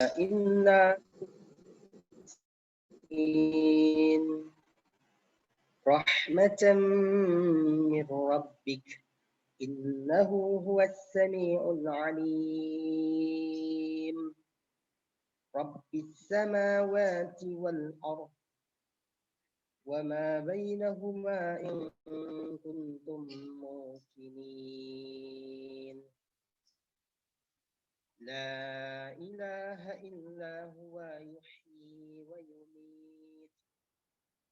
إنا رحمة من ربك إنه هو السميع العليم رب السماوات والأرض وما بينهما إن كنتم موقنين لا إله إلا هو يحيي ويميت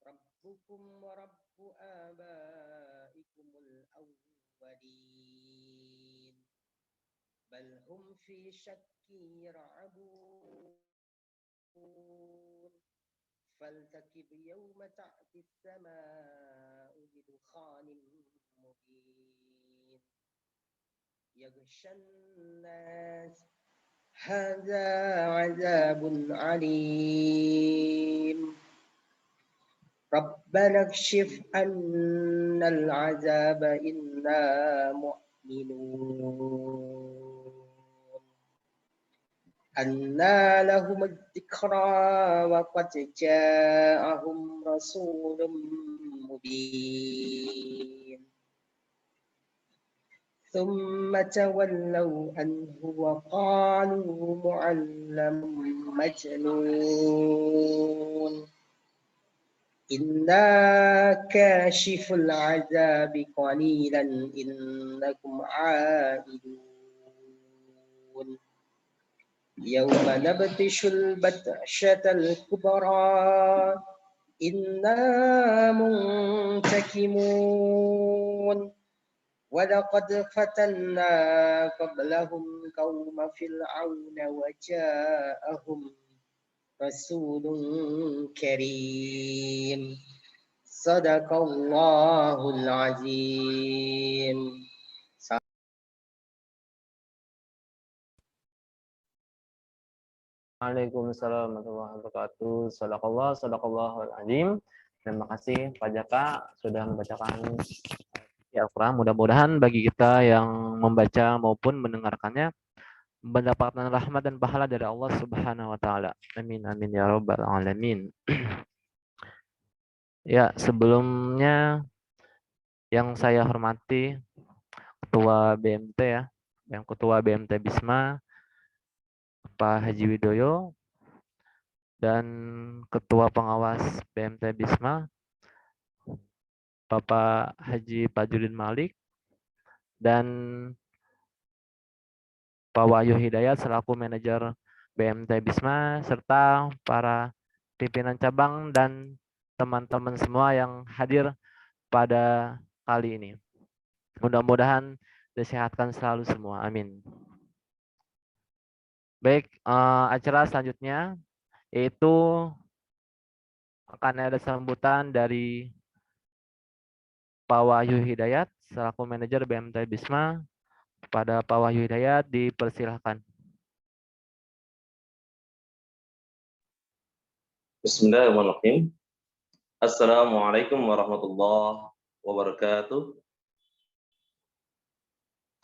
ربكم ورب آبائكم الأولين بل هم في شك يلعبون فارتقب يوم تأتي السماء بدخان مبين يغشى الناس هذا عذاب عليم ربنا اكشف عنا العذاب إنا مؤمنون أنى لهم الذكرى وقد جاءهم رسول مبين ثم تولوا عنه وقالوا معلم مجنون إنا كاشف العذاب قليلا إنكم عائدون يوم نبطش البطشة الكبرى إنا منتكمون ولقد فتنا قبلهم قوم فرعون وجاءهم رسول كريم صدق الله العظيم. Waalaikumsalam warahmatullahi wabarakatuh. Shadaqallahul azim. Terima kasih Pak Jaka sudah membacakan Al-Quran. Mudah-mudahan bagi kita yang membaca maupun mendengarkannya mendapatkan rahmat dan pahala dari Allah Subhanahu wa taala. Amin amin ya rabbal alamin. Ya, sebelumnya yang saya hormati Ketua BMT ya, yang Ketua BMT Bisma Pak Haji Widoyo dan Ketua Pengawas BMT Bisma Bapak Haji Fajrudin Malik dan Pak Wahyu Hidayat selaku manajer BMT Bisma serta para pimpinan cabang dan teman-teman semua yang hadir pada kali ini. Mudah-mudahan disehatkan selalu semua. Amin. Baik, acara selanjutnya yaitu akan ada sambutan dari Pak Wahyu Hidayat selaku manajer BMT Bisma. Pada Pak Wahyu Hidayat dipersilahkan. Bismillahirrahmanirrahim. Assalamualaikum warahmatullahi wabarakatuh.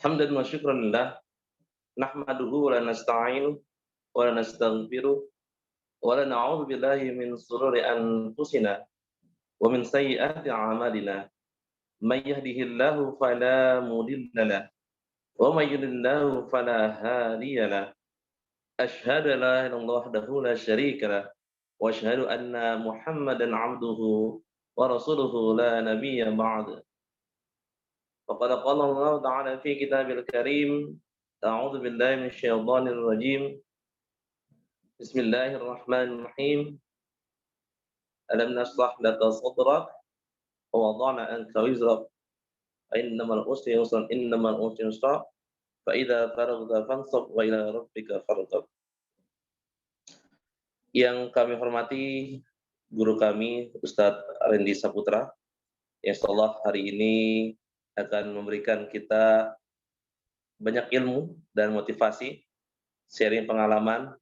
Hamdan wa syukran lillah. Nahmaduhu wa la nasta'inu wa la nastaghfiruh wa la na'udzu billahi min shururi anfusina wa min sayyiati a'malina. May yahdihillahu fala mudilla lahu wa may yudlilhu fala hadiya lahu. Asyhadu an la ilaha illallah wahdahu la syarika lahu wa asyhadu anna Muhammadan 'abduhu wa rasuluhu la nabiyya ba'd. Faqad qala Allah ta'ala fi kitabil karim. A'udzu billahi minasyaitonir rajim. Bismillahirrahmanirrahim. Alam nashrah laka sadrak wa wada'na anka wizrak. Innamal usri yusran innamal usri yusra. Fa idza faraghta fansab wa ila rabbika farghab. Yang kami hormati guru kami Ustadz Rendi Saputra, yang insyaallah hari ini akan memberikan kita banyak ilmu dan motivasi, sharing pengalaman.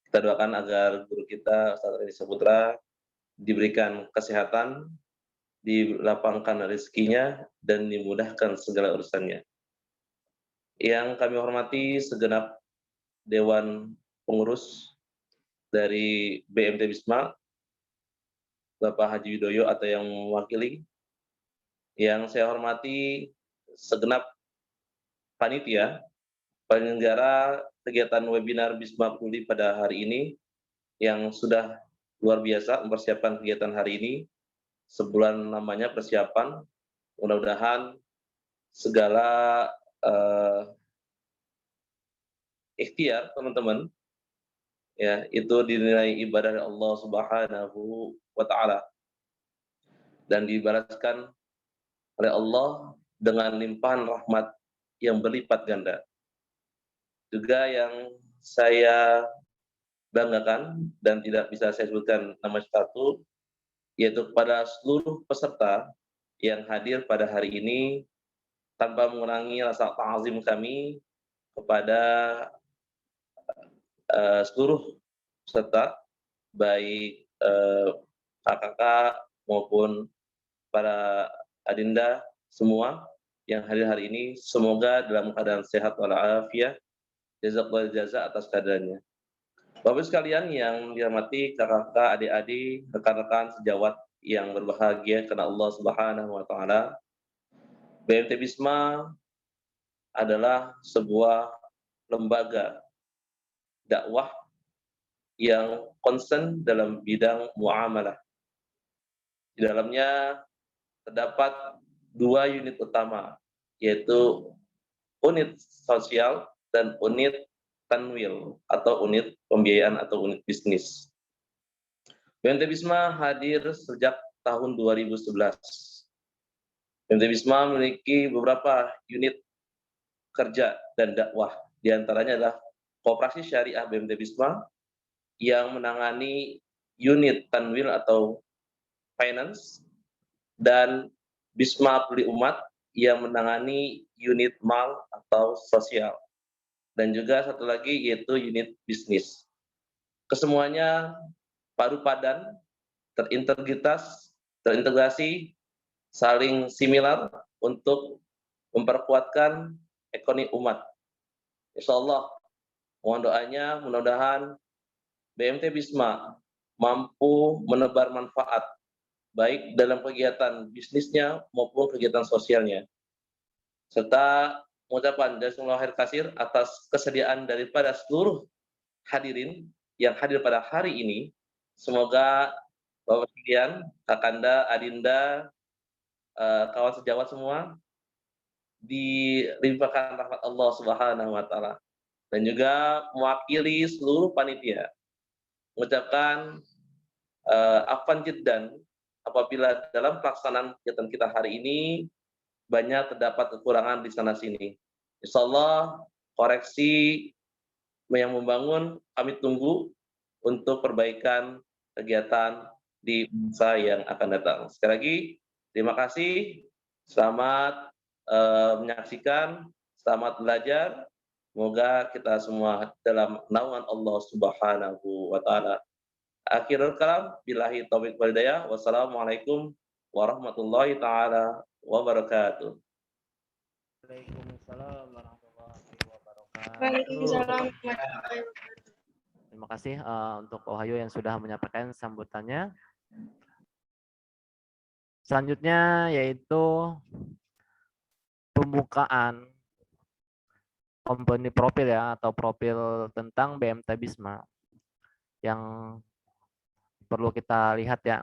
Kita doakan agar guru kita Ustadz Rendi Saputra diberikan kesehatan, dilapangkan rezekinya, dan dimudahkan segala urusannya. Yang kami hormati segenap Dewan Pengurus dari BMT Bisma, Bapak Haji Widoyo atau yang mewakili. Yang saya hormati segenap panitia penyelenggara kegiatan webinar Bisma Kuli pada hari ini yang sudah luar biasa mempersiapkan kegiatan hari ini. Sebulan namanya persiapan, mudah-mudahan segala ikhtiar teman-teman ya itu dinilai ibadah Allah Subhanahu wa taala dan dibalaskan oleh Allah dengan limpahan rahmat yang berlipat ganda. Juga yang saya banggakan dan tidak bisa saya sebutkan nama satu, yaitu kepada seluruh peserta yang hadir pada hari ini tanpa mengurangi rasa ta'zim kami kepada seluruh peserta, baik kakak maupun para adinda semua yang hadir hari ini, semoga dalam keadaan sehat walafiat, jazakallahu jaza atas keadaannya. Bapak sekalian yang dirahmati kakak, adik-adik, rekan-rekan sejawat yang berbahagia karena Allah Subhanahu wa taala, BMT Bisma adalah sebuah lembaga dakwah yang concern dalam bidang muamalah. Di dalamnya terdapat dua unit utama, yaitu unit sosial dan unit tanwil atau unit pembiayaan atau unit bisnis. BMT Bisma hadir sejak tahun 2011. BMT Bisma memiliki beberapa unit kerja dan dakwah. Di antaranya adalah Koperasi Syariah BMT Bisma yang menangani unit tanwil atau finance, dan Bisma Peduli Umat yang menangani unit mal atau sosial, dan juga satu lagi yaitu unit bisnis. Kesemuanya padu padan, terintegrasi, saling similar untuk memperkuatkan ekonomi umat. Insyaallah, mohon doanya mudah-mudahan BMT Bisma mampu menebar manfaat baik dalam kegiatan bisnisnya maupun kegiatan sosialnya. Serta mengucapkan jazakumullahu khair kasir atas kesediaan daripada seluruh hadirin yang hadir pada hari ini. Semoga Bapak sekalian, Kakanda, Adinda, kawan sejawat semua dilimpahkan rahmat Allah Subhanahu wa taala, dan juga mewakili seluruh panitia mengucapkan afwan jiddan apabila dalam pelaksanaan kegiatan kita hari ini banyak terdapat kekurangan di sana sini. Insyaallah koreksi yang membangun kami tunggu untuk perbaikan kegiatan di masa yang akan datang. Sekali lagi terima kasih, selamat menyaksikan, selamat belajar. Semoga kita semua dalam naungan Allah Subhanahu wa taala. Akhirul kalam, billahi taufiq wal hidayah. Wassalamualaikum warahmatullahi taala wabarakatuh. Waalaikumsalam warahmatullahi wabarakatuh. Waalaikumsalam. Terima kasih untuk Wahyu yang sudah menyampaikan sambutannya. Selanjutnya yaitu pembukaan company profil ya, atau profil tentang BMT Bisma yang perlu kita lihat ya.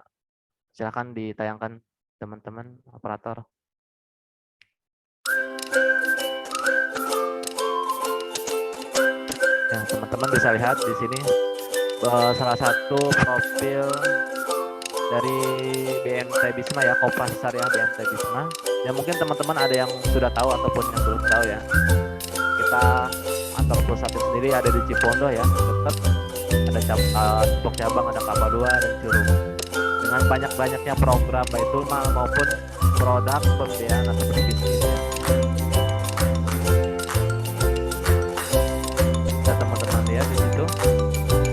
Silakan ditayangkan teman-teman operator. Ya, teman-teman bisa lihat di sini salah satu profil dari BMT Bisma ya, Koperasi Syariah BMT Bisma. Ya mungkin teman-teman ada yang sudah tahu ataupun yang belum tahu ya. Kita kantor pusat sendiri ada di Cipondo ya, dekat ada Depok cabang, ada Kelapa II dan Curug. Dengan banyak-banyaknya program Baitul Mal maupun produk pembiayaan atau bisnis. Bisa teman-teman lihat di situ.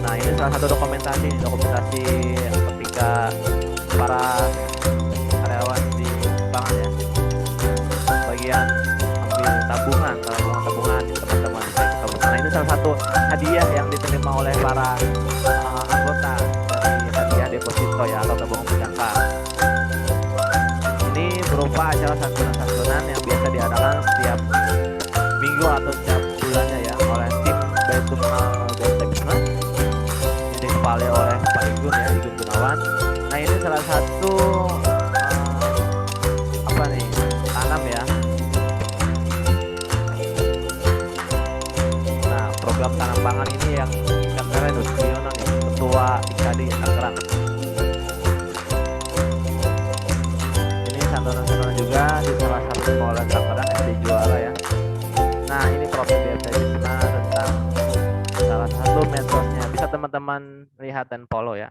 Nah ini salah satu dokumentasi ketika para karyawan di bank ya, bagian ambil tabungan teman-teman. Nah ini salah satu hadiah yang diterima oleh para deposito ya atau tabungan berjangka. Ini berupa acara santunan-santunan yang biasa diadakan setiap minggu atau setiap bulannya ya oleh tim Baitul Mal Bisma yang dikepalai oleh Pak Igun ya, Igun Gunawan. Nah ini salah satu apa nih, tanam ya. Nah program tanam pangan ini yang Kang Nustiono nih, Ketua IKD Tangerang. Ini santunan-santunan juga di salah satu sekolah Tangerang SD Juara ya. Nah ini profil BMT Bisma tentang salah satu mensosnya, bisa teman-teman lihat dan follow ya.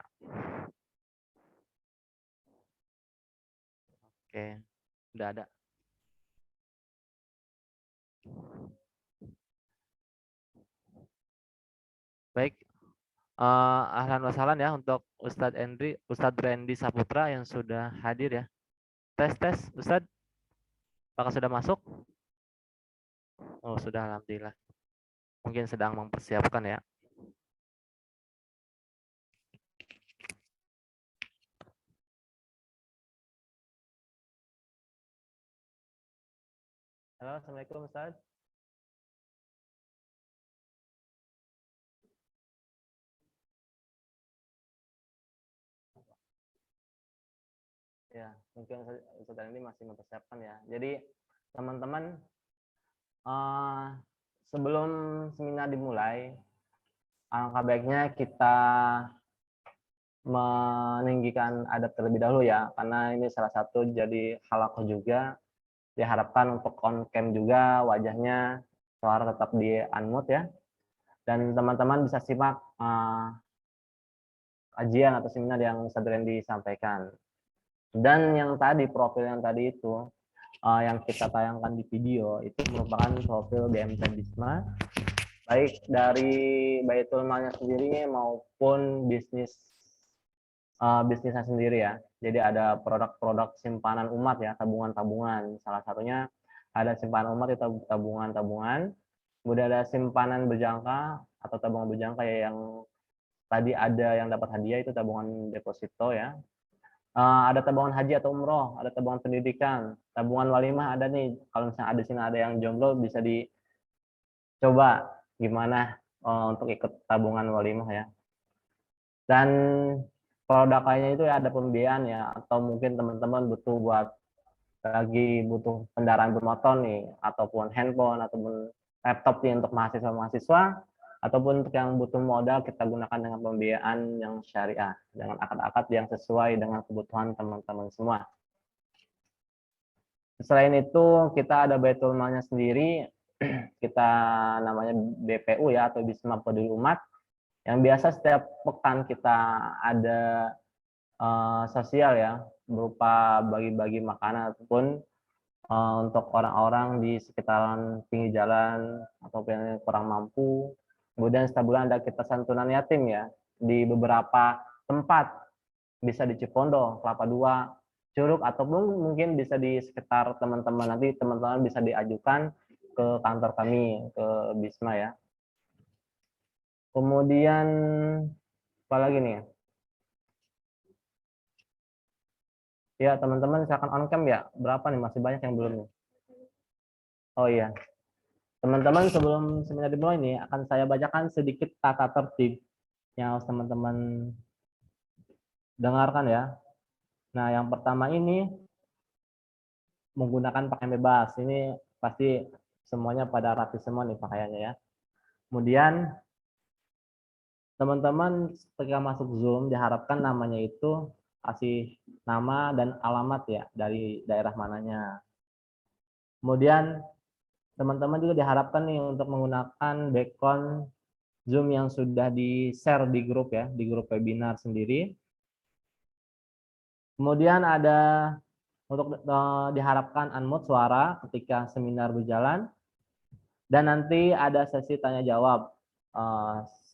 Oke, udah ada. Baik, ahlan wa sahlan ya untuk Ustadz Randy Saputra yang sudah hadir ya. Tes, Ustadz, apakah sudah masuk? Oh sudah, alhamdulillah. Mungkin sedang mempersiapkan ya. Halo, assalamualaikum Ustadz. Ya, mungkin Ustadz ini masih mempersiapkan ya. Jadi teman-teman, sebelum seminar dimulai, alangkah baiknya kita meninggikan adab terlebih dahulu ya, karena ini salah satu jadi halakoh juga. Diharapkan untuk on cam juga wajahnya, suara tetap di unmute ya. Dan teman-teman bisa simak kajian atau seminar yang Ustadz Randy sampaikan. Dan yang tadi, profil yang tadi itu, yang kita tayangkan di video, itu merupakan profil BMT Bisma, baik dari Baitul Malnya sendiri maupun bisnisnya sendiri ya. Jadi ada produk-produk simpanan umat ya, tabungan-tabungan. Salah satunya ada simpanan umat itu tabungan-tabungan. Kemudian ada simpanan berjangka atau tabungan berjangka ya, yang tadi ada yang dapat hadiah itu tabungan deposito ya. Ada tabungan haji atau umroh, ada tabungan pendidikan, tabungan walimah ada nih. Kalau misalnya ada sini ada yang jomblo bisa dicoba gimana untuk ikut tabungan walimah ya. Dan produk lainnya itu ya ada pembiayaan ya, atau mungkin teman-teman butuh kendaraan bermotor nih, ataupun handphone ataupun laptop nih untuk mahasiswa-mahasiswa, ataupun untuk yang butuh modal kita gunakan dengan pembiayaan yang syariah, dengan akad-akad yang sesuai dengan kebutuhan teman-teman semua. Selain itu kita ada Baitul Malnya sendiri, kita namanya BPU ya, atau Bisma Peduli Umat, yang biasa setiap pekan kita ada sosial ya, berupa bagi-bagi makanan ataupun untuk orang-orang di sekitaran pinggir jalan ataupun yang kurang mampu. Kemudian setiap bulan ada kita santunan yatim ya, di beberapa tempat, bisa di Cipondo, Kelapa II, Curug, ataupun mungkin bisa di sekitar teman-teman. Nanti teman-teman bisa diajukan ke kantor kami, ke Bisma ya. Kemudian apa lagi nih? Ya teman-teman silakan on cam ya. Berapa nih? Masih banyak yang belum nih. Oh iya. Teman-teman sebelum seminar dimulai nih akan saya bacakan sedikit tata tertib yang harus teman-teman dengarkan ya. Nah yang pertama ini menggunakan pakaian bebas. Ini pasti semuanya pada rapi semua nih pakaiannya ya. Kemudian teman-teman ketika masuk Zoom diharapkan namanya itu kasih nama dan alamat ya, dari daerah mananya. Kemudian teman-teman juga diharapkan nih untuk menggunakan background Zoom yang sudah di-share di grup ya, di grup webinar sendiri. Kemudian ada untuk diharapkan unmute suara ketika seminar berjalan. Dan nanti ada sesi tanya jawab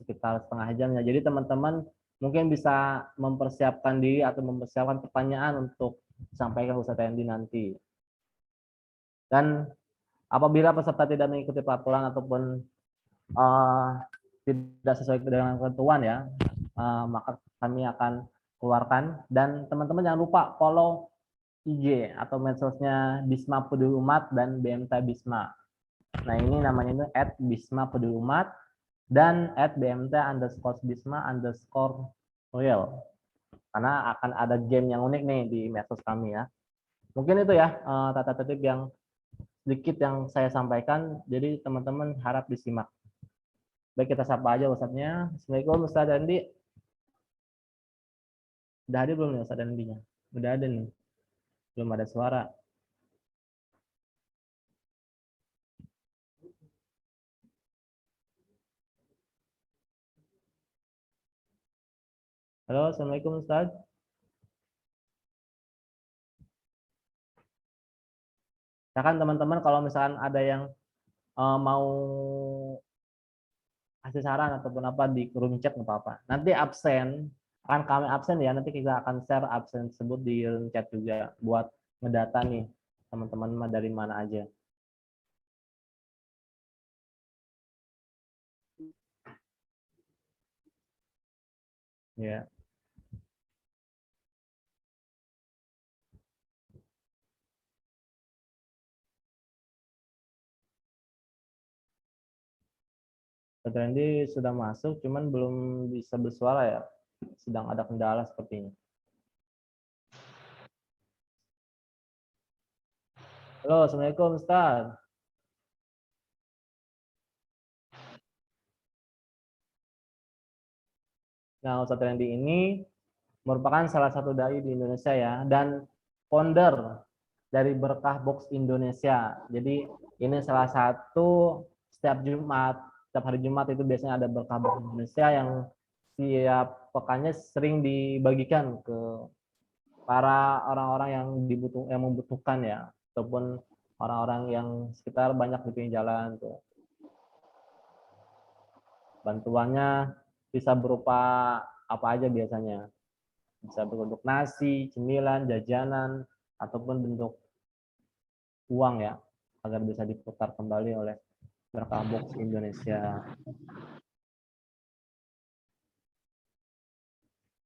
sekitar setengah jamnya. Jadi teman-teman mungkin bisa mempersiapkan diri atau mempersiapkan pertanyaan untuk disampaikan ke Ustadz Randy nanti. Dan apabila peserta tidak mengikuti peraturan ataupun tidak sesuai dengan ketentuan ya, maka kami akan keluarkan. Dan teman-teman jangan lupa follow IG atau medsosnya Bisma Peduli Umat dan BMT Bisma. Nah ini namanya itu @Bisma Peduli Umat dan @BMT_Bisma_Royal. Karena akan ada game yang unik nih di medsos kami ya. Mungkin itu ya tata tertib yang sedikit yang saya sampaikan. Jadi teman-teman harap disimak. Baik, kita sapa aja Ustadznya. Assalamualaikum Ustadz Andi. Udah hadir belum nih Ustadz Andinya? Udah ada nih. Belum ada suara. Halo, Assalamualaikum Ustadz. Ya kan teman-teman kalau misalkan ada yang mau kasih saran ataupun apa di room chat nggak apa-apa. Nanti absen, akan kami absen ya, nanti kita akan share absen tersebut di room chat juga buat ngedata nih teman-teman dari mana aja. Ya. Dr. Randy sudah masuk, cuman belum bisa bersuara ya. Sedang ada kendala sepertinya. Halo, Assalamualaikum Ustaz. Nah, Ustaz Randy ini merupakan salah satu dai di Indonesia ya, dan founder dari Berkah Box Indonesia. Jadi ini salah satu setiap hari Jumat itu biasanya ada Berkah Box Indonesia yang setiap pekannya sering dibagikan ke para orang-orang yang membutuhkan ya, ataupun orang-orang yang sekitar banyak di pinggir jalan tuh. Bantuannya bisa berupa apa aja biasanya. Bisa berbentuk nasi, cemilan, jajanan, ataupun bentuk uang ya, agar bisa diputar kembali oleh Berkah Box Indonesia.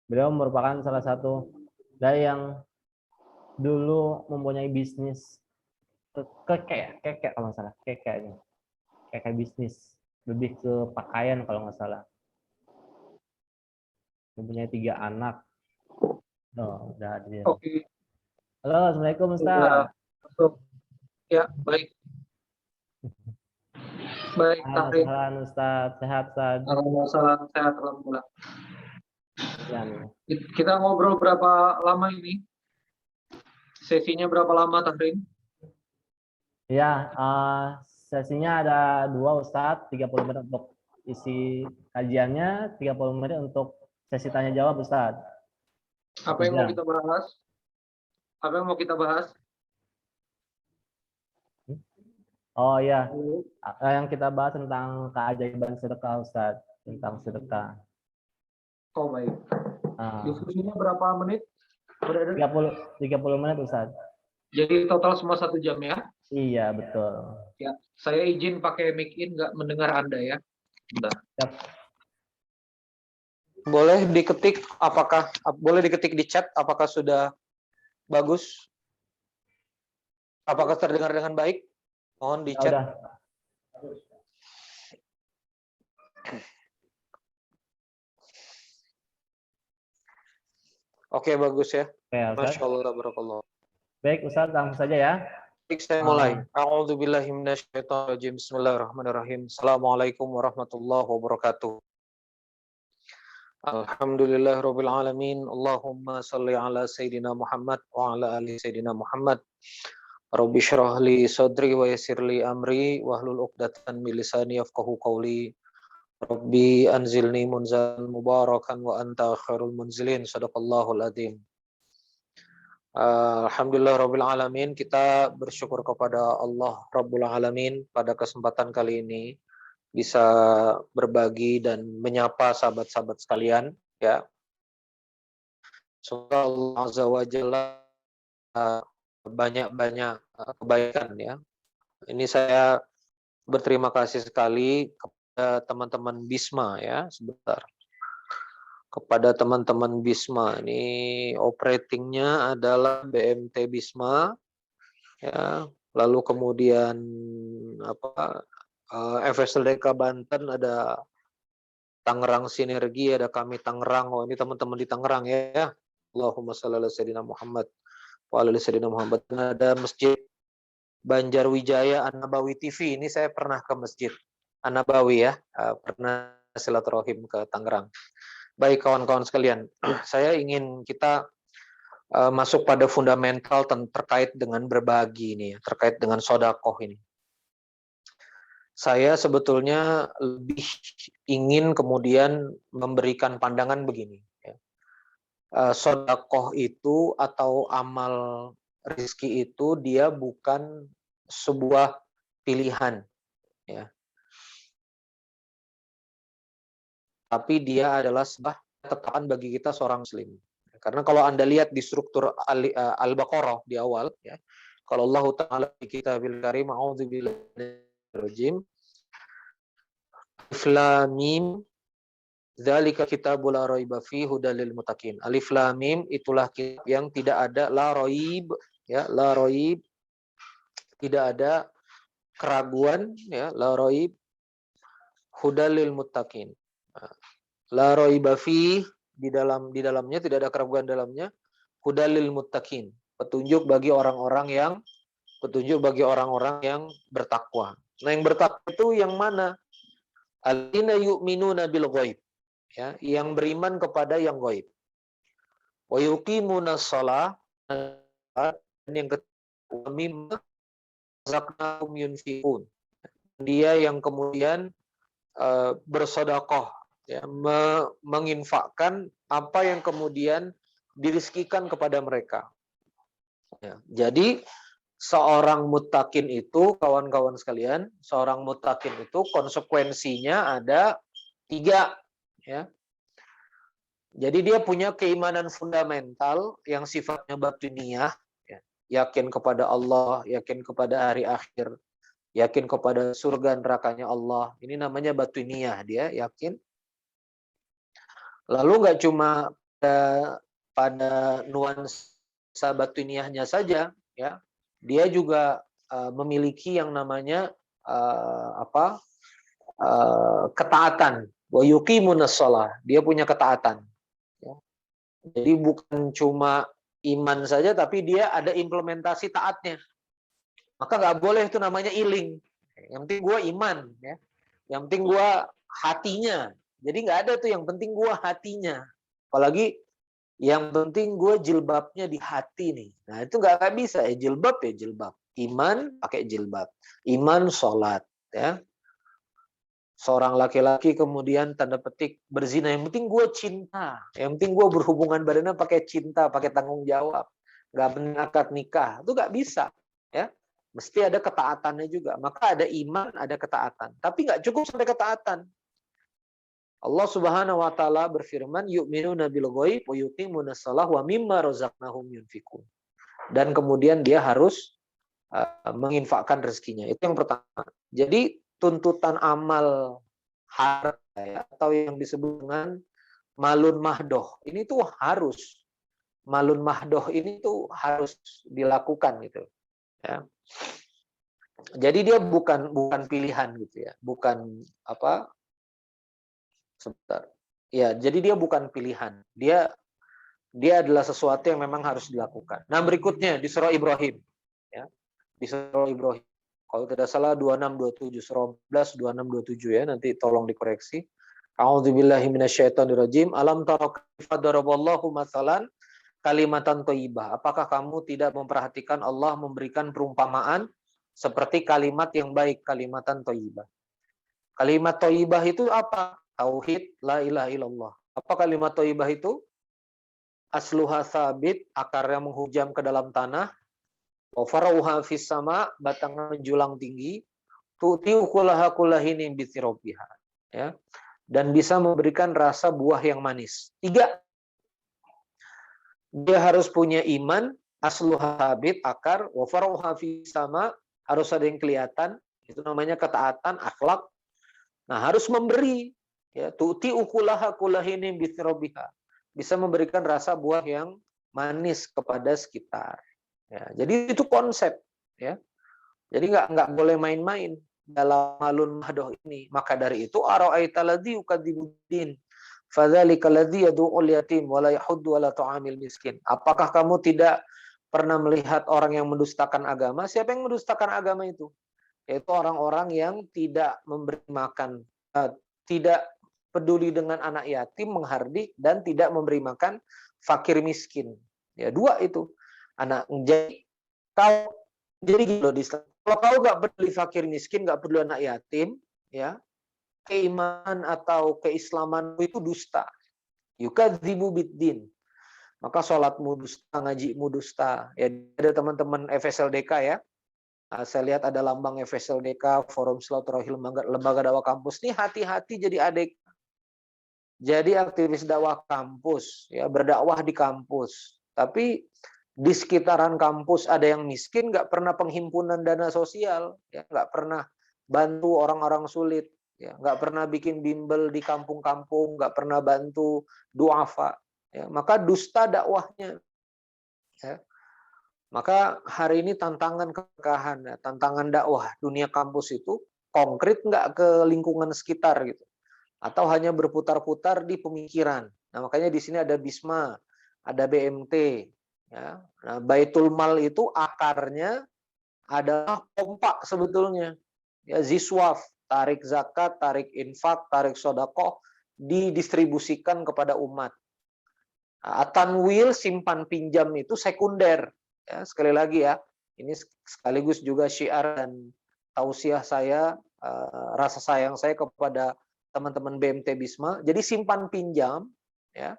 Beliau merupakan salah satu dai yang dulu mempunyai bisnis kekek kalau nggak salah, kekek bisnis, lebih ke pakaian kalau nggak salah. Mempunyai 3 anak. Oh, udah hadir. Oke. Halo, Assalamualaikum Ustaz. Ya, baik. Baik, Tahrin. Halo Ustaz, sehat Ustaz. Alhamdulillah, sehat alhamdulillah. Ya, Kita ngobrol berapa lama ini? Sesinya berapa lama, Tahrin? ya, sesinya ada 2 Ustaz, 30 menit untuk isi kajiannya, 30 menit untuk sesi tanya jawab Ustaz. Apa yang mau kita bahas? Apa yang mau kita bahas? Oh iya, yang kita bahas tentang keajaiban sedekah Ustaz, tentang sedekah. Oh baik. Diskusinya berapa menit? 30 menit Ustaz. Jadi total semua 1 jam ya? Iya betul. Ya, saya izin pakai mic in, nggak mendengar Anda ya. Bentar. Yap. Boleh diketik di chat apakah sudah bagus? Apakah terdengar dengan baik? Mohon di chat. Udah. Oke, bagus ya. Masya Allah, barakallah. Baik Ustaz, langsung saja ya. Baik, saya mulai. A'udzubillahi minasyaitonirrajim. Bismillahirrahmanirrahim. Assalamualaikum warahmatullahi wabarakatuh. Alhamdulillahirabbil alamin. Allahumma shalli ala sayidina Muhammad wa ala ali sayidina Muhammad. Rabbi shrah li sadri wa yassir li amri wahlul 'uqdatam min lisani yafqahu qawli. Rabbi anzilni munzalan mubarakan wa anta khairul munzilin. Shadaqallahul adzim. Alhamdulillah Rabbil Alamin, kita bersyukur kepada Allah Rabbul Alamin pada kesempatan kali ini bisa berbagi dan menyapa sahabat-sahabat sekalian ya. Semoga Allah Azza wa Jalla banyak-banyak kebaikan ya. Ini saya berterima kasih sekali kepada teman-teman Bisma ya, sebentar. kepada teman-teman Bisma. Ini operatingnya adalah BMT Bisma, ya. Lalu kemudian FSLDK Banten, ada Tangerang Sinergi, ada kami Tangerang. Oh, ini teman-teman di Tangerang ya. Allahumma shalli ala sayyidina Muhammad wa ala ali sayyidina Muhammad. Dan ada Masjid Banjarwijaya An-Nabawi TV. Ini saya pernah ke Masjid An-Nabawi ya, pernah silaturahim ke Tangerang. Baik kawan-kawan sekalian, saya ingin kita masuk pada fundamental terkait dengan berbagi ini, terkait dengan sodakoh ini. Saya sebetulnya lebih ingin kemudian memberikan pandangan begini. Sodakoh itu atau amal rizki itu dia bukan sebuah pilihan, ya. Tapi dia adalah sebuah ketetapan bagi kita seorang muslim. Karena kalau Anda lihat di struktur Al-Baqarah di awal, ya, kalau Allah Ta'ala di Kitabil Karim, a'udzubillahi Alif Lam Mim, dzalika kitabul la raiba fihi hudal lil muttaqin. Alif Lam Mim itulah kitab yang tidak ada la raib, ya, la raib, tidak ada keraguan, ya, la raib, hudal lil muttaqin. La raiba fihi, di dalamnya tidak ada keraguan dalamnya, hudal lil muttaqin, petunjuk bagi orang-orang yang bertakwa. Nah, yang bertakwa itu yang mana? Alladzina yu'minuna bil ghaib, ya, yang beriman kepada yang ghaib. Wa yuqimunas shalah, dan yang kedua mimma razaqnahum yunfiqun. Dia yang kemudian bersedekah, ya, menginfakkan apa yang kemudian dirizkikan kepada mereka. Ya, jadi seorang muttaqin itu, kawan-kawan sekalian, seorang muttaqin itu konsekuensinya ada 3, ya. Jadi dia punya keimanan fundamental yang sifatnya batiniyah, ya. Yakin kepada Allah, yakin kepada hari akhir, yakin kepada surga nerakanya Allah. Ini namanya batiniyah, dia yakin. Lalu nggak cuma pada nuansa batiniyahnya saja, ya. Dia juga memiliki yang namanya ketaatan. Wa yuqimunas shalah, dia punya ketaatan. Ya. Jadi bukan cuma iman saja, tapi dia ada implementasi taatnya. Maka nggak boleh itu namanya iling. Yang penting gua iman, ya. Yang penting gua hatinya. Jadi nggak ada tuh yang penting gua hatinya. Apalagi yang penting gue jilbabnya di hati nih. Nah itu nggak bisa ya, jilbab ya jilbab. Iman pakai jilbab. Iman sholat, ya. Seorang laki-laki kemudian tanda petik berzina. Yang penting gue cinta. Yang penting gue berhubungan badannya pakai cinta, pakai tanggung jawab. Nggak menakad nikah. Itu nggak bisa, ya. Mesti ada ketaatannya juga. Maka ada iman, ada ketaatan. Tapi nggak cukup sampai ketaatan. Allah Subhanahu wa taala berfirman, yu'minuna bil ghaib wa yuqimunas shalah wa mimma razaqnahum yunfiqun. Dan kemudian dia harus menginfakkan rezekinya. Itu yang pertama. Jadi tuntutan amal harta, ya, atau yang disebut dengan malun mahdoh, ini tuh harus, malun mahdoh ini tuh harus dilakukan gitu, ya. Jadi dia bukan pilihan gitu ya, bukan apa? Sebentar. Ya, jadi dia bukan pilihan. Dia adalah sesuatu yang memang harus dilakukan. Nah, berikutnya di surah Ibrahim, ya. Di surah Ibrahim. Kalau tidak salah 2627, surah 11 2627 ya, nanti tolong dikoreksi. A'udzubillahi minasyaitonirrajim. Alam tara kaifa daraballahu matsalan kalimatan thayyibah. Apakah kamu tidak memperhatikan Allah memberikan perumpamaan seperti kalimat yang baik, kalimatan thayyibah. Kalimat thayyibah itu apa? Tauhid, la ilaha illallah. Apa kalimat thayyibah itu? Asluha sabit, akarnya menghujam ke dalam tanah. Wa farauha fis sama, batangnya menjulang tinggi. Tu'tiu kullaha kullahinin bitsirabiha, ya. Dan bisa memberikan rasa buah yang manis. 3. Dia harus punya iman, asluha sabit, akar, wa farauha fis sama, harus ada yang kelihatan, itu namanya ketaatan, akhlak. Nah, harus memberi. Ya, tu'ti ukulaha kulahini bithrobiha. Bisa memberikan rasa buah yang manis kepada sekitar. Ya, jadi itu konsep, ya. Jadi nggak boleh main-main dalam malun mahdoh ini. Maka dari itu ara'aita ladzi yukadzibuddin fadzalika ladzi yad'ul yatim wa la yahuddu ala ta'amil miskin. Apakah kamu tidak pernah melihat orang yang mendustakan agama? Siapa yang mendustakan agama itu? Yaitu orang-orang yang tidak memberi makan, tidak peduli dengan anak yatim, menghardik, dan tidak memberi makan fakir miskin. Ya, dua itu. Jadi gini loh, kalau kau nggak peduli fakir miskin, nggak peduli anak yatim, ya, keimanan atau keislaman itu dusta. Yukadzibu biddin. Maka sholatmu dusta, ngajimu dusta. Ya, ada teman-teman FSLDK ya. Saya lihat ada lambang FSLDK, Forum Silaturahim Lembaga Dakwah Kampus. Nih hati-hati jadi adik. Jadi aktivis dakwah kampus, ya, berdakwah di kampus. Tapi di sekitaran kampus ada yang miskin, nggak pernah penghimpunan dana sosial, ya, nggak pernah bantu orang-orang sulit, ya, nggak pernah bikin bimbel di kampung-kampung, nggak pernah bantu duafa, ya, maka dusta dakwahnya. Ya. Maka hari ini tantangan keberkahan, ya, tantangan dakwah dunia kampus itu konkret nggak ke lingkungan sekitar gitu, atau hanya berputar-putar di pemikiran. Nah, makanya di sini ada Bisma, ada BMT. Ya. Nah, Baitul Mal itu akarnya adalah pompa sebetulnya. Ya, ziswaf, tarik zakat, tarik infak, tarik sodakoh, didistribusikan kepada umat. Tanwil, simpan pinjam itu sekunder. Ya, sekali lagi ya, ini sekaligus juga syiar dan tausiah saya, rasa sayang saya kepada teman-teman BMT Bisma. Jadi simpan pinjam, ya,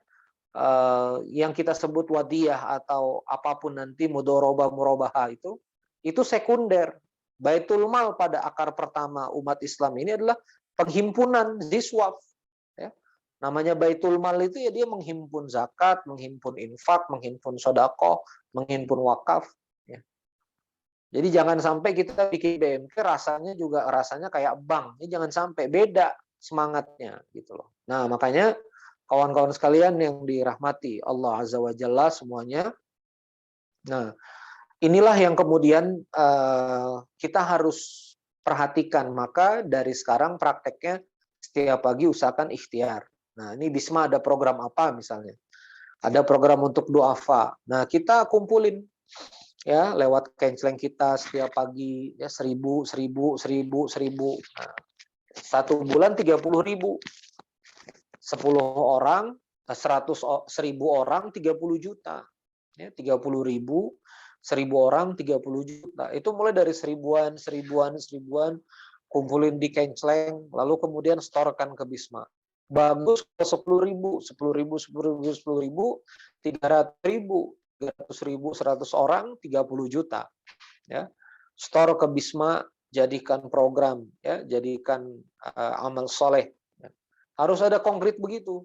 yang kita sebut wadiyah atau apapun nanti mudoroba murobaha itu sekunder. Baitul Mal pada akar pertama umat Islam ini adalah penghimpunan ziswaf. Ya. Namanya Baitul Mal itu ya dia menghimpun zakat, menghimpun infak, menghimpun sodakoh, menghimpun wakaf. Ya. Jadi jangan sampai kita bikin BMT rasanya kayak bank. Ini jangan sampai, beda semangatnya gitu loh. Nah makanya kawan-kawan sekalian yang dirahmati Allah Azza wa Jalla semuanya. Nah, inilah yang kemudian kita harus perhatikan. Maka dari sekarang prakteknya setiap pagi usahakan ikhtiar. Nah, ini Bisma ada program apa misalnya? Ada program untuk duafa. Nah, kita kumpulin ya lewat canceling kita setiap pagi ya 1000. Nah, 1 bulan 30.000. 10 orang, 100.000 orang, 30 juta. Ya, 30.000, 1.000 orang, 30 juta. Itu mulai dari seribuan, kumpulin di Kenceleng, lalu kemudian storkan ke Bisma. Bagus 10.000, 300.000, 100.000, 100 orang, 30 juta. Ya. Store ke Bisma, jadikan program, ya, jadikan amal soleh. Harus ada konkret begitu.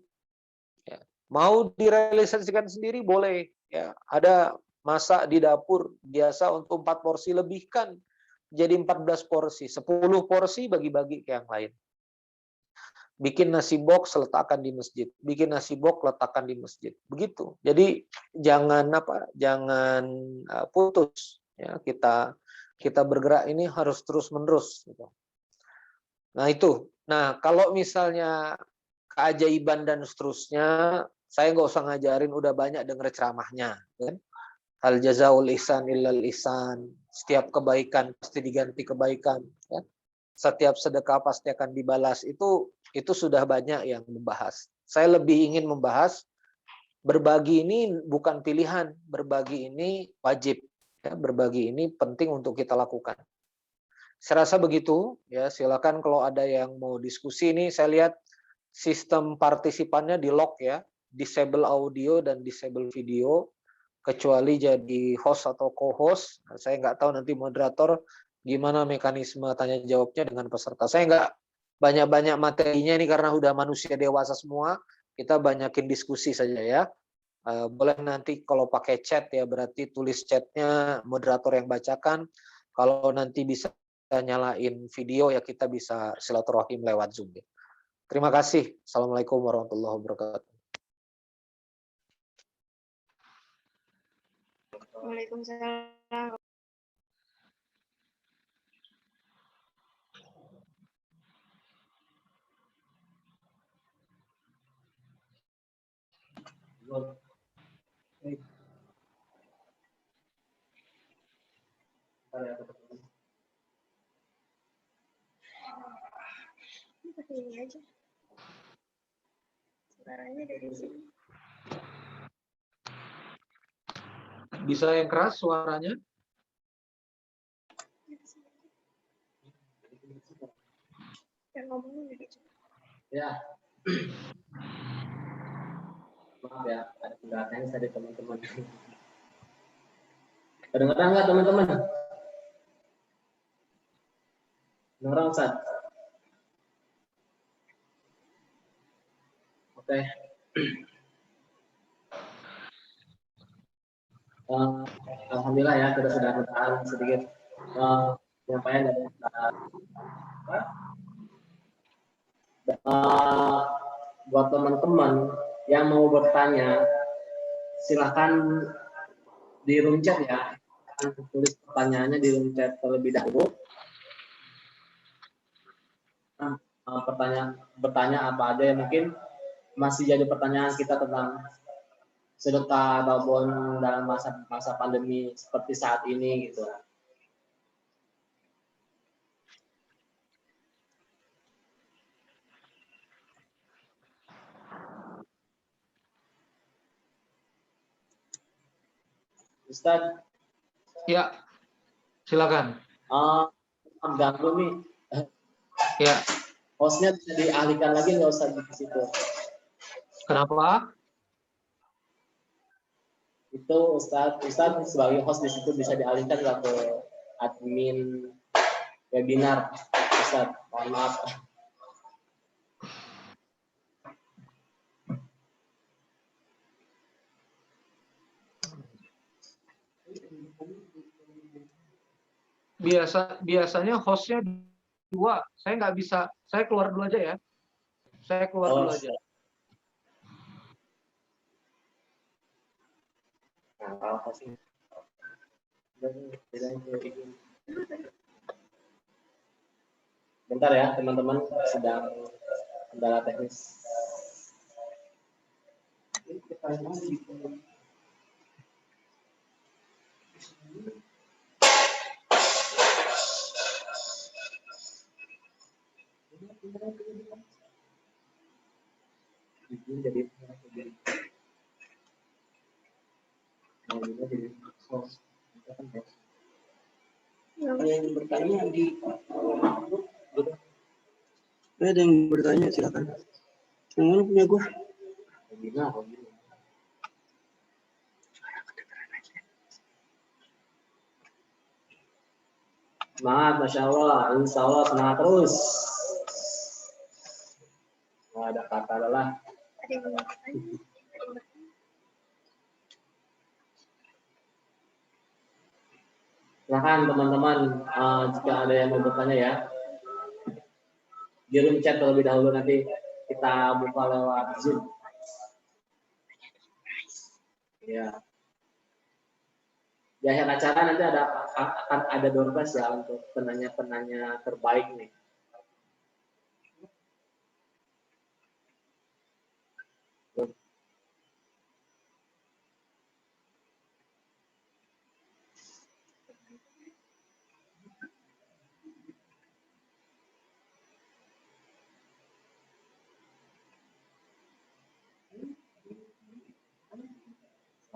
Ya. Mau direalisasikan sendiri boleh. Ya. Ada masak di dapur biasa untuk 4 porsi, lebihkan jadi 14 porsi. 10 porsi bagi-bagi ke yang lain. Bikin nasi box, letakkan di masjid. Bikin nasi box, letakkan di masjid. Begitu. Jadi jangan putus. Ya. Kita bergerak ini harus terus-menerus. Gitu. Nah itu. Nah kalau misalnya keajaiban dan seterusnya, saya nggak usah ngajarin, udah banyak dengar ceramahnya. Kan? Hal jazaul ihsan illal ihsan. Setiap kebaikan pasti diganti kebaikan. Kan? Setiap sedekah pasti akan dibalas. Itu sudah banyak yang membahas. Saya lebih ingin membahas berbagi ini bukan pilihan, berbagi ini wajib. Ya, berbagi ini penting untuk kita lakukan. Saya rasa begitu, ya silakan kalau ada yang mau diskusi ini. Saya lihat sistem partisipannya di lock ya, disable audio dan disable video, kecuali jadi host atau co-host. Nah, saya nggak tahu nanti moderator gimana mekanisme tanya jawabnya dengan peserta. Saya nggak banyak-banyak materinya ini karena udah manusia dewasa semua. Kita banyakin diskusi saja ya. Boleh nanti kalau pakai chat ya berarti tulis chatnya, moderator yang bacakan. Kalau nanti bisa nyalain video ya kita bisa silaturahim lewat Zoom. Terima kasih. Assalamualaikum warahmatullahi wabarakatuh. Waalaikumsalam. Pakai ini aja. Suaranya dari sini. Bisa yang keras suaranya? Yang ngomongnya juga coba. Ya. Maaf ya, ada kendala dari teman-teman. Kedengeran nggak teman-teman? Kedengeran Ustaz? Oke. Alhamdulillah ya, kita sudah bertahan sedikit penyampaian dari buat teman-teman yang mau bertanya, silakan di room chat ya. Tulis pertanyaannya di room chat terlebih dahulu. Bertanya apa aja yang mungkin masih jadi pertanyaan kita tentang sedekah ataupun dalam masa pandemi seperti saat ini gitu. Ustaz, Ya, silakan. ganggu nih. Ya, Hostnya bisa dialihkan lagi nggak usah di situ. kenapa? Itu Ustaz sebagai host di situ bisa dialihkan nggak ke admin webinar, Ustaz? Mohon maaf. Biasanya hostnya 2. Saya nggak bisa. Saya keluar dulu aja ya. Saya keluar dulu aja. Bentar ya teman-teman, sedang kendala teknis. Jadi Ada yang bertanya ada yang bertanya, silakan. Yang mana punya gua? Semangat, Masya Allah, Insya Allah semangat terus. Nggak ada kata lelah. Ada yang bertanya. Silahkan teman-teman, jika ada yang mau bertanya ya, di room chat terlebih dahulu, nanti kita buka lewat Zoom. Ya. Di akhir acara nanti akan ada door prize ya untuk penanya-penanya terbaik nih.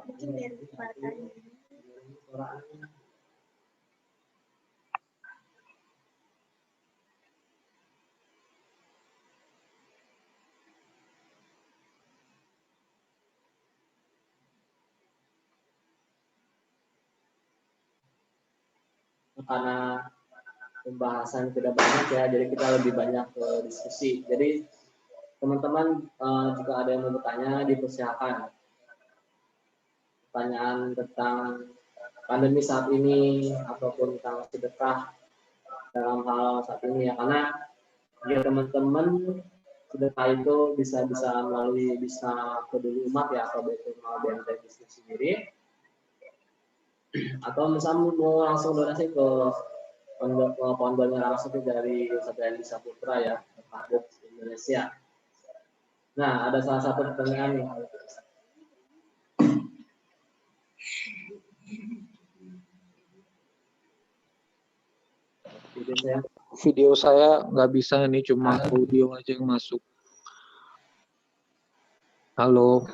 Mungkin dari pertanyaan. Karena pembahasan tidak banyak ya, jadi kita lebih banyak diskusi. Jadi teman-teman jika ada yang mau bertanya, dipersilakan. Pertanyaan tentang pandemi saat ini ataupun tentang sedekah dalam hal saat ini ya, karena ya teman-teman sedekah itu bisa melalui bisa peduli umat ya atau Baitul BMT bisnis sendiri, atau misalnya mau langsung donasi ke pondoknya langsung dari Ustadz Randy Saputra ya, Tahbub Indonesia. Nah, ada salah satu pertanyaan nih. Video saya nggak bisa nih, cuma audio aja yang masuk. Halo.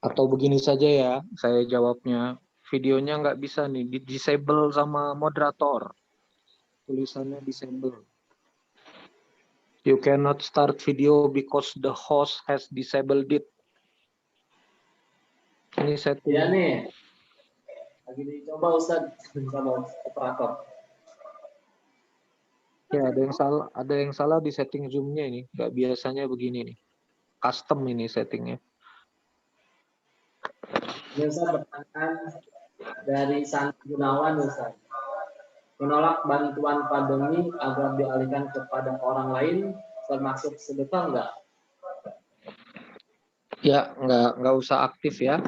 Atau begini saja ya, saya jawabnya. Videonya nggak bisa nih, di-disable sama moderator. Tulisannya disable. You cannot start video because the host has disabled it. Ini setting. Iya nih, lagi dicoba Ustadz sama operator. Ya, ada yang salah di setting Zoom-nya ini. Nggak biasanya begini nih. Custom ini settingnya. Ini Ustadz pertanyaan dari Santi Gunawan Ustadz. Menolak bantuan pandemi agar dialihkan kepada orang lain termasuk sedekah enggak? Ya, nggak usah aktif ya.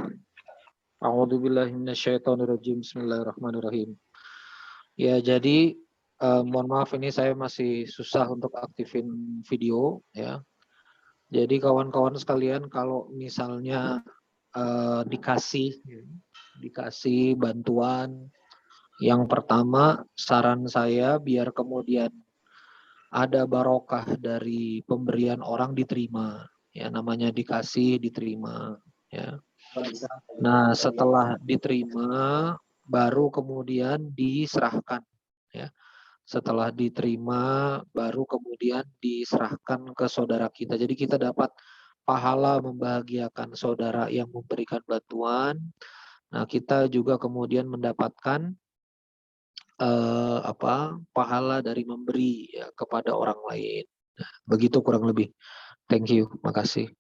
A'udzubillahi minasyaitonirrajim. Bismillahirrahmanirrahim. Ya, jadi mohon maaf ini saya masih susah untuk aktifin video ya. Jadi kawan-kawan sekalian, kalau misalnya dikasih bantuan, yang pertama saran saya biar kemudian ada barokah dari pemberian orang diterima. Ya, namanya dikasih diterima ya. Nah, setelah diterima baru kemudian diserahkan ya. Setelah diterima baru kemudian diserahkan ke saudara kita. Jadi kita dapat pahala membahagiakan saudara yang memberikan bantuan. Nah, kita juga kemudian mendapatkan pahala dari memberi ya, kepada orang lain. Nah, begitu kurang lebih. Thank you, makasih.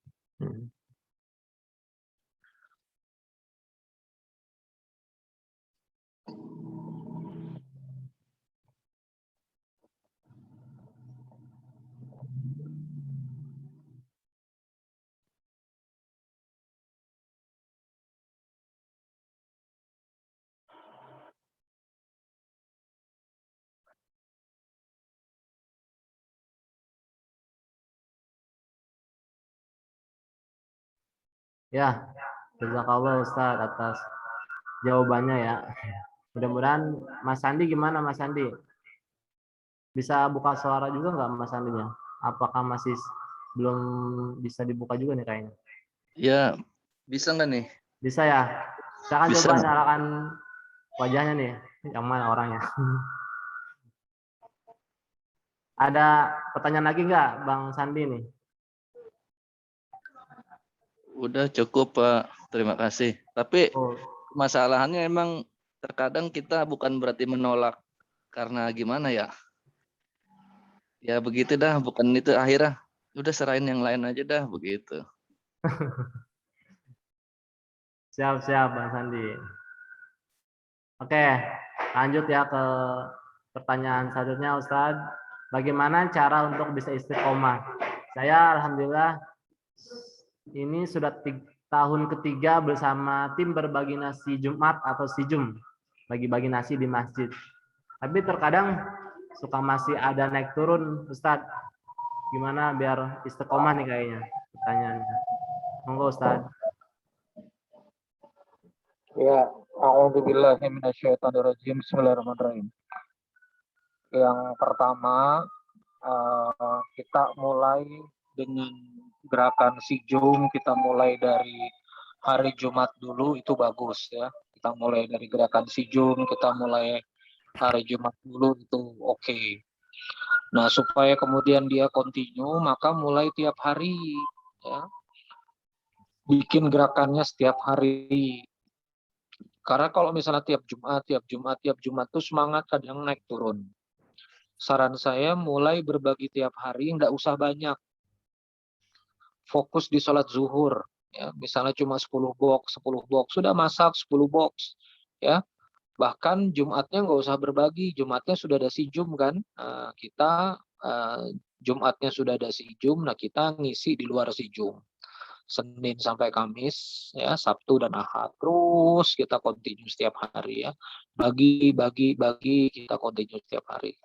Ya, jazakallah Ustadz atas jawabannya ya. Mudah-mudahan Mas Sandi gimana Mas Sandi? Bisa buka suara juga nggak Mas Sandinya? Apakah masih belum bisa dibuka juga nih kayaknya? Ya, bisa nggak nih? Bisa ya? Silakan Bisa. coba nyalakan wajahnya nih. Yang mana orangnya? Ada pertanyaan lagi nggak Bang Sandi nih? Udah cukup Pak, terima kasih. Tapi Oh, masalahannya emang terkadang kita bukan berarti menolak karena gimana ya? Ya begitu dah, bukan itu akhirnya. Udah serahin yang lain aja dah, begitu. siap-siap Bang Sandi. Oke, lanjut ya ke pertanyaan selanjutnya Ustadz. Bagaimana cara untuk bisa istiqomah? Saya alhamdulillah ini sudah tahun ketiga bersama tim berbagi nasi Jumat atau Sijum, bagi-bagi nasi di masjid. Tapi terkadang suka masih ada naik turun, Ustadz. Gimana biar istiqomah nih kayaknya pertanyaannya. Monggo Ustadz. Ya, a'udzubillahi minasyaitonirrajim. Bismillahirrahmanirrahim. Yang pertama, kita mulai dengan gerakan Sijum. Kita mulai dari hari Jumat dulu, itu bagus ya. Kita mulai dari gerakan Sijum, kita mulai hari Jumat dulu, itu oke. Nah, supaya kemudian dia continue, maka mulai tiap hari ya. Bikin gerakannya setiap hari. Karena kalau misalnya tiap Jumat tuh semangat kadang naik turun. Saran saya mulai berbagi tiap hari, nggak usah banyak. Fokus di sholat zuhur. Ya, misalnya cuma 10 box, sudah masak 10 box. Ya, bahkan Jumatnya nggak usah berbagi, Jumatnya sudah ada Sijum kan. Kita Jumatnya sudah ada sijum, nah kita ngisi di luar sijum. Senin sampai Kamis, ya, Sabtu dan Ahad. Terus kita continue setiap hari, ya. Bagi kita continue setiap hari.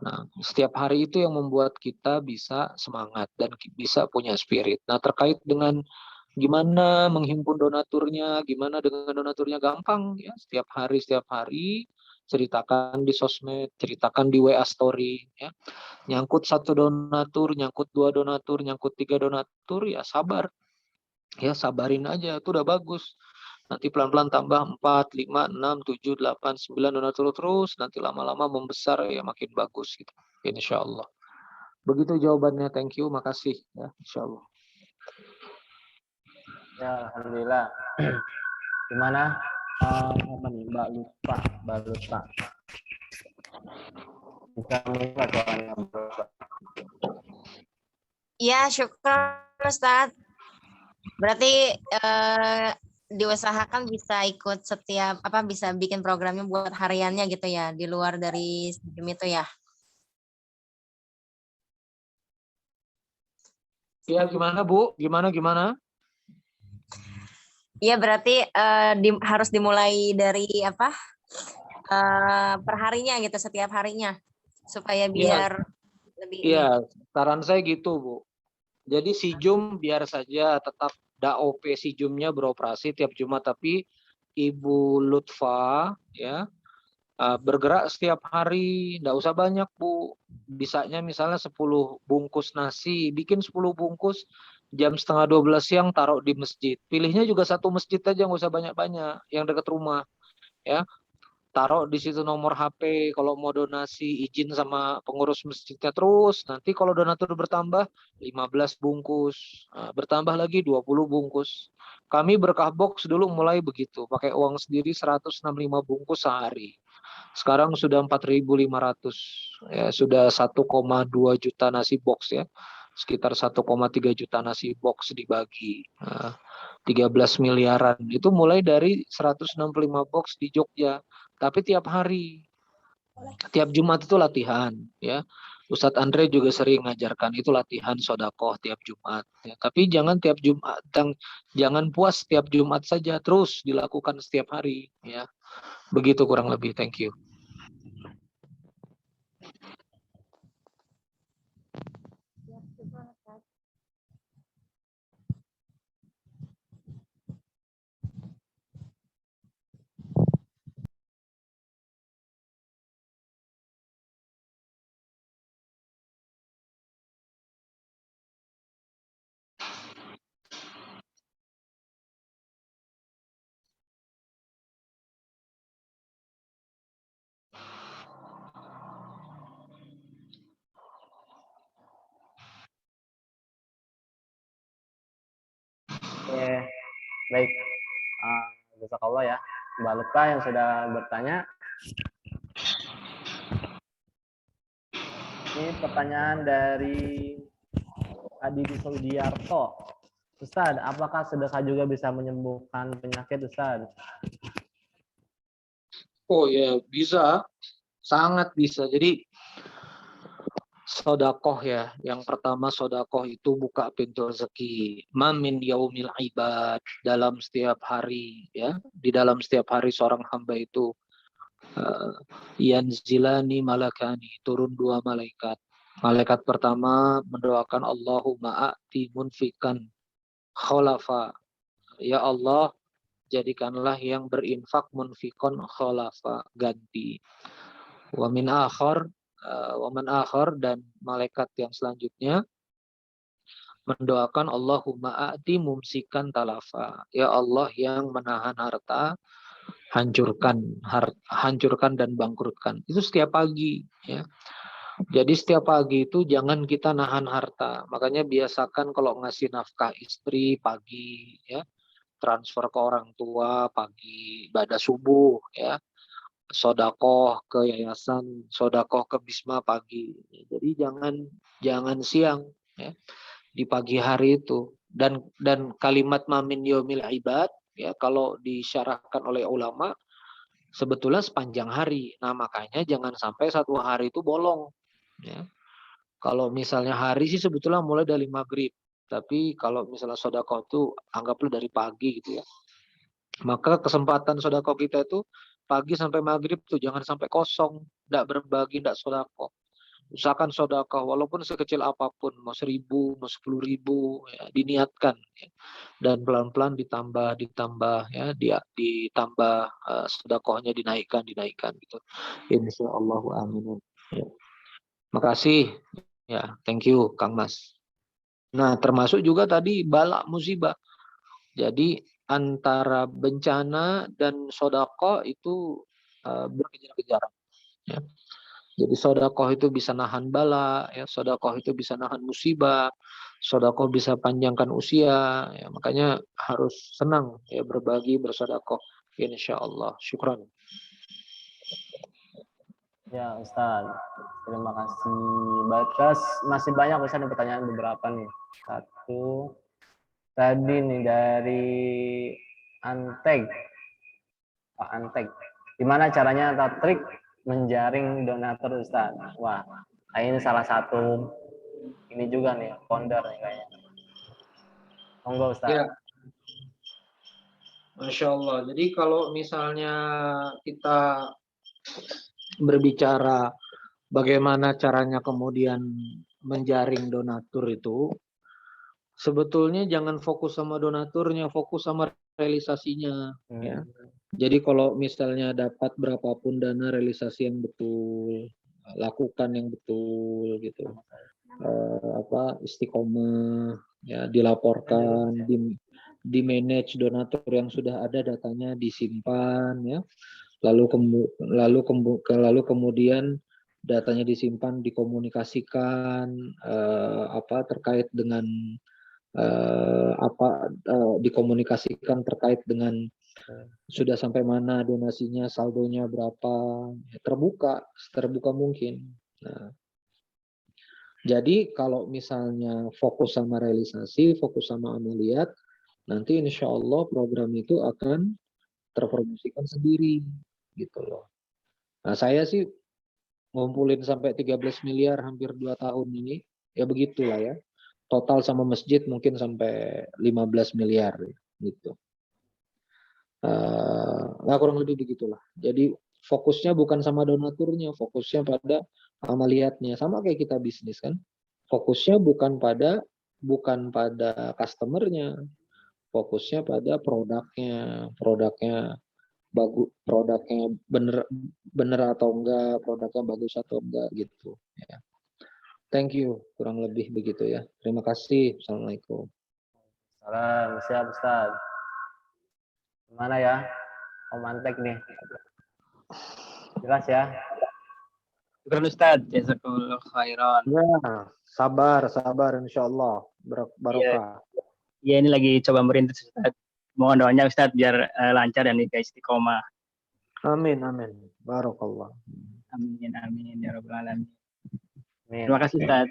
Nah, setiap hari itu yang membuat kita bisa semangat dan bisa punya spirit. Nah, terkait dengan gimana menghimpun donaturnya, gimana dengan donaturnya, gampang, ya. Setiap hari ceritakan di sosmed, ceritakan di WA story, ya. Nyangkut 1 donatur, nyangkut 2 donatur, nyangkut 3 donatur, ya sabar. Ya sabarin aja, itu udah bagus. Nanti pelan-pelan tambah 4, 5, 6, 7, 8, 9 donatur terus, nanti lama-lama membesar, ya makin bagus gitu. Insya Allah. Begitu jawabannya, thank you, makasih, ya, insya Allah. Ya, alhamdulillah. Gimana? Apa nih, Mbak Lupa. Bisa melihat soalnya. Ya, syukur Ustaz. Berarti diusahakan bisa ikut setiap bisa bikin programnya buat hariannya gitu ya, di luar dari sistem itu ya. Ya, gimana Bu? Gimana? Iya, berarti harus dimulai dari perharinya gitu, setiap harinya, supaya biar lebih ini. Iya, saran saya gitu Bu. Jadi sijum biar saja tetap DAOP sijumnya beroperasi tiap Jumat, tapi Ibu Lutfa, ya, bergerak setiap hari, nggak usah banyak Bu. Bisanya misalnya 10 bungkus nasi, bikin 10 bungkus, jam setengah 12 siang taruh di masjid. Pilihnya juga satu masjid aja, nggak usah banyak-banyak, yang dekat rumah, ya. Taruh di situ nomor HP, kalau mau donasi izin sama pengurus masjidnya. Terus nanti kalau donatur bertambah 15 bungkus, bertambah lagi 20 bungkus. Kami Berkah Box dulu mulai begitu, pakai uang sendiri 165 bungkus sehari. Sekarang sudah 4.500, ya, sudah 1,2 juta nasi box, ya. Sekitar 1,3 juta nasi box dibagi. 13 miliaran. Itu mulai dari 165 box di Jogja. Tapi tiap hari, tiap Jumat itu latihan, ya. Ustadz Andre juga sering ngajarkan itu latihan sodakoh tiap Jumat, ya. Tapi jangan tiap Jumat, jangan puas tiap Jumat saja, terus dilakukan setiap hari, ya. Begitu kurang lebih. Thank you. Oke, baik. Jazakallah ya, Mbak Lupa yang sudah bertanya. Ini pertanyaan dari Adi Sudiarto. Ustaz, apakah sedekah juga bisa menyembuhkan penyakit, Ustaz? Oh ya, bisa. Sangat bisa. Jadi sodakoh, ya. Yang pertama, sodakoh itu buka pintu rezeki. Mamin yaumil ibad, dalam setiap hari, ya. Di dalam setiap hari seorang hamba itu yanzilani malakani, turun 2 malaikat. Malaikat pertama mendoakan Allahumma a'ti munfikan kholafa. Ya Allah, jadikanlah yang berinfak munfikon kholafa, ganti. Wa min akhar, waman akhar, dan malaikat yang selanjutnya mendoakan Allahumma a'ti mumsikan talafa. Ya Allah yang menahan harta, hancurkan dan bangkrutkan. Itu setiap pagi, ya. Jadi setiap pagi itu jangan kita nahan harta. Makanya biasakan kalau ngasih nafkah istri pagi, ya. Transfer ke orang tua pagi, ibadah subuh, ya. Sodakoh ke yayasan, sodakoh ke Bisma pagi. Jadi jangan siang, ya. Di pagi hari itu. Dan kalimat mamin yaumil ibad, ya, kalau disyarahkan oleh ulama sebetulnya sepanjang hari. Nah, makanya jangan sampai satu hari itu bolong, ya. Kalau misalnya hari sih sebetulnya mulai dari maghrib. Tapi kalau misalnya sodakoh itu anggaplah dari pagi gitu ya. Maka kesempatan sodakoh kita itu pagi sampai maghrib tuh jangan sampai kosong. Tidak berbagi, tidak sodakoh. Usahakan sodakoh walaupun sekecil apapun. Mau 1.000, mau 10.000. Ya, diniatkan. Ya. Dan pelan-pelan ditambah ya. Ditambah sodakohnya dinaikkan gitu. Insya Allah amin. Ya. Makasih. Ya, thank you Kang Mas. Nah, termasuk juga tadi bala musibah. Jadi antara bencana dan sodako itu berkejar-kejaran. Ya. Jadi sodako itu bisa nahan bala, ya. Sodako itu bisa nahan musibah, sodako bisa panjangkan usia. Ya. Makanya harus senang ya berbagi bersodako. Insya Allah. Syukran. Ya Ustaz, terima kasih. Batas masih banyak Ustaz pertanyaan beberapa nih. Satu tadi nih dari Anteg, Pak Anteg. Gimana caranya atau trik menjaring donatur Ustaz? Wah, ini salah satu ini juga nih founder nih kayaknya. Monggo Ustaz. Ya. Masya Allah. Jadi kalau misalnya kita berbicara bagaimana caranya kemudian menjaring donatur itu, sebetulnya jangan fokus sama donaturnya, fokus sama realisasinya. Ya. Jadi kalau misalnya dapat berapapun dana, realisasi yang betul, lakukan yang betul gitu. Istiqomah, ya dilaporkan, di manage donatur yang sudah ada, datanya disimpan, ya. Lalu kemudian datanya disimpan, dikomunikasikan terkait dengan dikomunikasikan terkait dengan sudah sampai mana donasinya, saldonya berapa, ya, terbuka mungkin. Nah, jadi kalau misalnya fokus sama realisasi, fokus sama amaliyat, nanti insya Allah program itu akan terpromosikan sendiri gitu loh. Nah, saya sih ngumpulin sampai 13 miliar hampir 2 tahun ini, ya begitulah ya. Total sama masjid mungkin sampai 15 miliar gitu. Kurang lebih begitulah. Jadi fokusnya bukan sama donaturnya, fokusnya pada amaliyatnya. Sama kayak kita bisnis kan. Fokusnya bukan pada customernya, fokusnya pada produknya bagus, produknya bener atau enggak, produknya bagus atau enggak gitu ya. Thank you, kurang lebih begitu ya. Terima kasih. Assalamualaikum. Salam, siap Ustaz. Gimana ya Om Antek nih? Jelas ya? Syukur Ustaz, jazakumullah khairan. Ya, sabar insya Allah. Barokah. Ya, ini lagi coba merintis Ustaz. Mohon doanya Ustaz biar lancar dan nikah istiqomah. Amin. Barokallah. Amin ya rabbal alamin. Amin. Terima kasih Ustaz.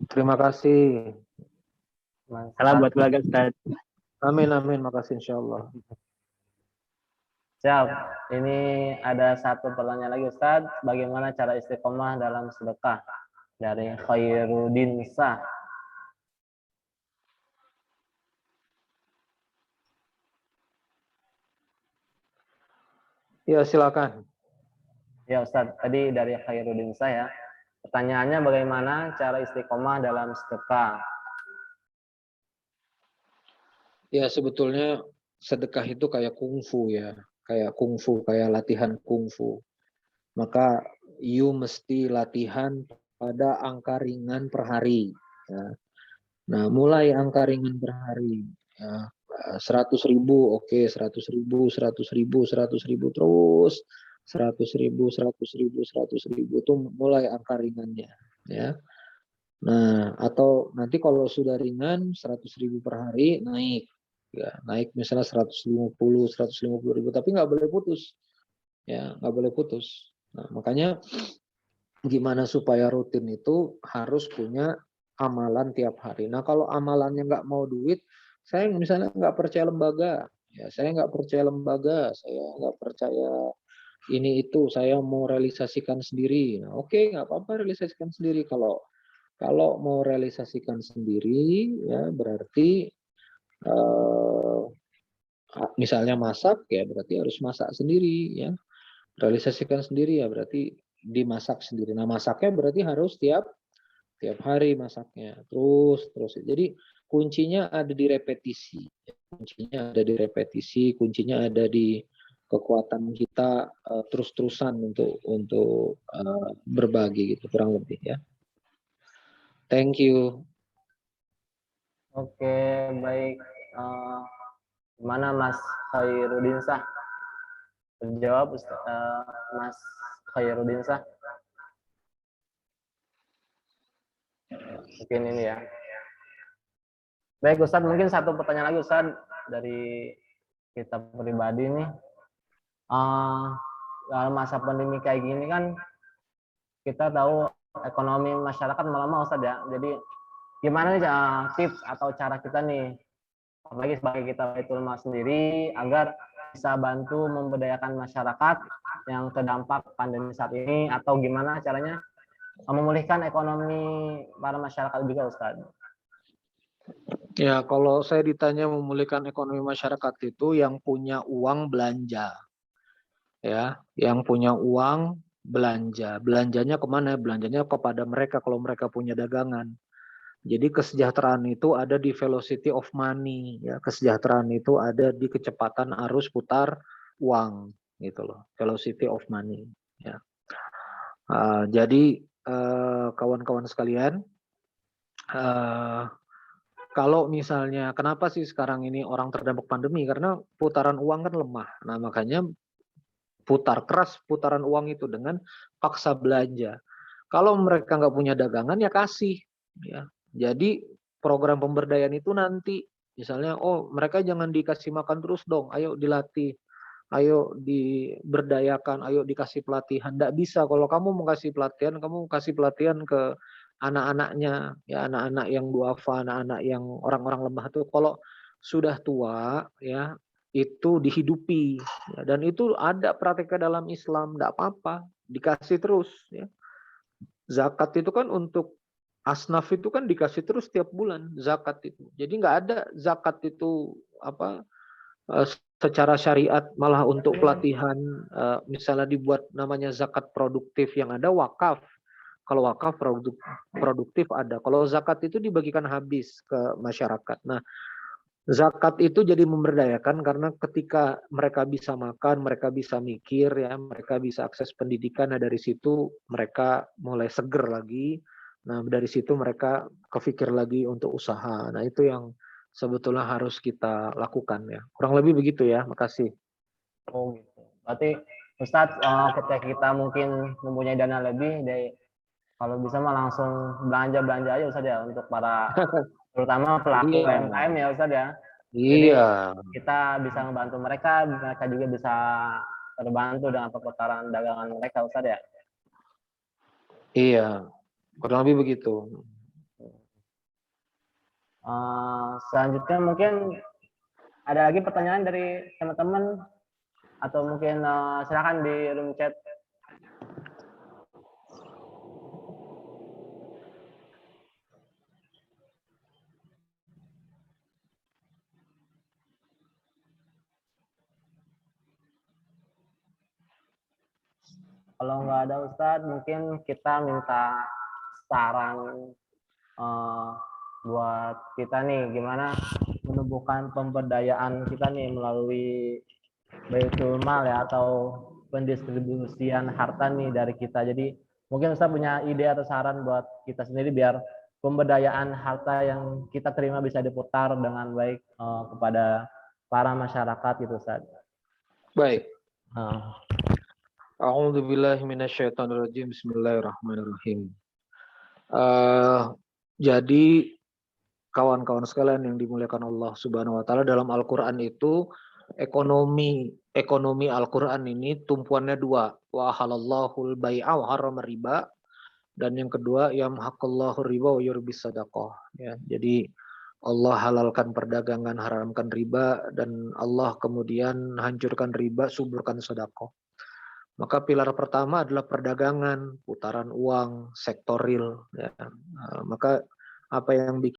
Terima kasih. Salam buat keluarga Ustaz. Amin. Makasih insya Allah. Siap. Ini ada satu pertanyaan lagi Ustaz. Bagaimana cara istiqomah dalam sedekah? Dari Khairuddin Sah. Ya, silakan. Ya Ustaz, tadi dari Khairuddin Sah ya. Pertanyaannya bagaimana cara istiqomah dalam sedekah? Ya, sebetulnya sedekah itu kayak kungfu ya. Kayak latihan kungfu. Maka you mesti latihan pada angka ringan per hari. Ya. Nah, mulai angka ringan per hari. Ya. 100.000, oke, 100.000, 100.000, 100.000 terus. 100.000 itu mulai angka ringannya. Ya. Nah, atau nanti kalau sudah ringan 100.000 per hari naik. Ya, naik misalnya 150.000, tapi nggak boleh putus. Ya, nggak boleh putus. Nah, makanya gimana supaya rutin itu harus punya amalan tiap hari. Nah, kalau amalannya nggak mau duit, saya misalnya nggak percaya lembaga. Ya, saya nggak percaya lembaga, saya nggak percaya ini itu saya mau realisasikan sendiri. Nah, oke, nggak apa-apa realisasikan sendiri. Kalau mau realisasikan sendiri, ya berarti misalnya masak, ya berarti harus masak sendiri, ya. Realisasikan sendiri, ya berarti dimasak sendiri. Nah, masaknya berarti harus tiap hari masaknya, terus. Jadi kuncinya ada di repetisi. Kuncinya ada di repetisi, kuncinya ada di kekuatan kita terus-terusan untuk berbagi gitu, kurang lebih ya. Thank you. Oke, baik. Gimana Mas Khairuddin Shah? Terjawab Mas Khairuddin Shah. Mungkin ini ya. Baik Ustadz, mungkin satu pertanyaan lagi Ustadz dari kita pribadi nih. Dalam masa pandemi kayak gini kan kita tahu ekonomi masyarakat melemah Ustadz ya. Jadi gimana nih tips atau cara kita nih, apalagi sebagai kita Baitul Mal sendiri, agar bisa bantu memberdayakan masyarakat yang terdampak pandemi saat ini, atau gimana caranya memulihkan ekonomi para masyarakat juga Ustadz? Ya, kalau saya ditanya memulihkan ekonomi masyarakat itu yang punya uang belanja. Ya, yang punya uang belanja. Belanjanya kemana? Belanjanya kepada mereka kalau mereka punya dagangan. Jadi kesejahteraan itu ada di velocity of money. Ya, kesejahteraan itu ada di kecepatan arus putar uang, gitu loh. Velocity of money. Ya. Jadi kawan-kawan sekalian, kalau misalnya kenapa sih sekarang ini orang terdampak pandemi? Karena putaran uang kan lemah. Nah, makanya putar keras putaran uang itu dengan paksa belanja. Kalau mereka nggak punya dagangan ya kasih. Ya. Jadi program pemberdayaan itu nanti misalnya, oh mereka jangan dikasih makan terus dong, ayo dilatih, ayo diberdayakan, ayo dikasih pelatihan. Nggak bisa, kalau kamu mau kasih pelatihan, kamu kasih pelatihan ke anak-anaknya, ya anak-anak yang duafa, anak-anak yang orang-orang lemah itu kalau sudah tua ya itu dihidupi ya, dan itu ada prakteknya dalam Islam, nggak apa-apa dikasih terus ya. Zakat itu kan untuk asnaf itu kan dikasih terus tiap bulan zakat itu, jadi nggak ada zakat itu apa secara syariat malah untuk pelatihan misalnya dibuat namanya zakat produktif, yang ada wakaf. Kalau wakaf produktif ada, kalau zakat itu dibagikan habis ke masyarakat. Nah, zakat itu jadi memberdayakan karena ketika mereka bisa makan, mereka bisa mikir ya, mereka bisa akses pendidikan. Nah, dari situ mereka mulai seger lagi. Nah, dari situ mereka kepikir lagi untuk usaha. Nah, itu yang sebetulnya harus kita lakukan ya. Kurang lebih begitu ya. Makasih. Oh gitu. Berarti Ustadz, ketika kita mungkin mempunyai dana lebih, kalau bisa mah langsung belanja aja Ustadz ya, untuk para terutama pelaku UMKM ya Ustadz ya. Jadi kita bisa membantu mereka juga bisa terbantu dengan perputaran dagangan mereka Ustadz ya. Iya, kurang lebih begitu. Selanjutnya mungkin ada lagi pertanyaan dari teman-teman, atau mungkin silakan di room chat. Kalau nggak ada Ustadz, mungkin kita minta saran buat kita nih, gimana menumbuhkan pemberdayaan kita nih melalui Baitul Mal ya, atau pendistribusian harta nih dari kita. Jadi mungkin Ustadz punya ide atau saran buat kita sendiri biar pemberdayaan harta yang kita terima bisa diputar dengan baik kepada para masyarakat gitu Ustadz. Baik. A'udzubillahi minasyaitonirrajim. Bismillahirrahmanirrahim. Jadi kawan-kawan sekalian yang dimuliakan Allah Subhanahu wa taala, dalam Al-Qur'an itu ekonomi Al-Qur'an ini tumpuannya dua. Wa halallahul bai'a wa harrama riba, dan yang kedua yamhaqallahu riba wa yurbis sadaqah ya. Jadi Allah halalkan perdagangan, haramkan riba, dan Allah kemudian hancurkan riba, suburkan sedekah. Maka pilar pertama adalah perdagangan, putaran uang, sektor real. Ya. Maka apa yang bikin